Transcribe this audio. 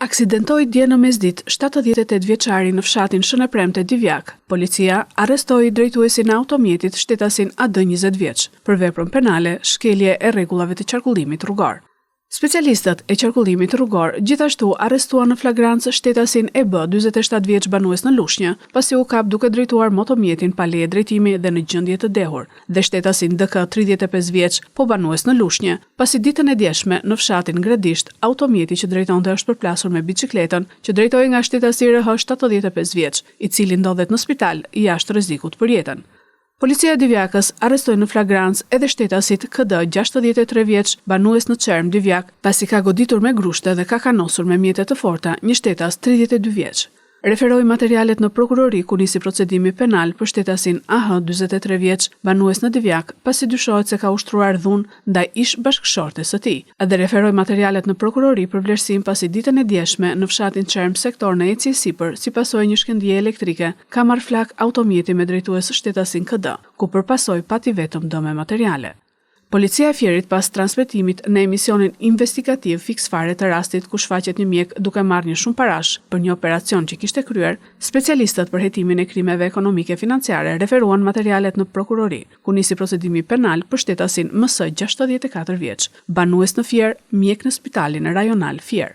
Aksidentoi dje në mesditë 78 vjeçari në fshatin Shën e Premte Divjak. Policia arrestoi drejtuesin e automjetit shtetasin AD 20 vjeç për veprën penale shkelje e rregullave të qarkullimit rrugor. Specialistët e qarkullimit rrugor gjithashtu arrestuan në flagrancë shtetasin EB 47 vjeç banues në Lushnjë, pasi u kap duke drejtuar motomjetin pa leje drejtimi dhe në gjendje të dehur, dhe shtetasin DK 35 vjeç po banues në Lushnjë, pasi ditën e djeshme në fshatin Gradisht, automjeti që drejtonte është përplasur me biçikletën që drejtoi nga shtetasi RH 75 vjeç, i cili ndodhet në spital jashtë rrezikut për jetën. Policia e Divjakës arrestoi në flagrancë edhe shtetasit KD 63 vjeç banues në Çerm Divjak, pasi ka goditur me grushte dhe ka kanosur me mjete të forta një shtetas 32 vjeç. Referoi materialet në prokurori ku nisi procedimi penal për shtetasin AH 43 vjeç banues në Divjak, pasi dyshohet se ka ushtruar dhunë ndaj ish bashkëshortes së tij. Edhe referoi materialet në prokurori për vlerësim pasi ditën e djeshme në fshatin Çerm sektor në ecje sipër, si pasojë një shkëndije elektrike, ka marrë flak automjeti me drejtues shtetasin KD, ku përpasoi pati vetëm dëme materiale. Policia e Fierit pas transmetimit në emisionin investigativ fiks fare të rastit ku shfaqet një mjek duke marrë një shumë parash për një operacion që kishte kryer, specialistët për hetimin e krimeve ekonomike financiare referuan materialet në prokurori, ku nisi procedimi penal për shtetasin MS 64 vjeç, banues në Fier, mjek në spitalin rajonal Fier.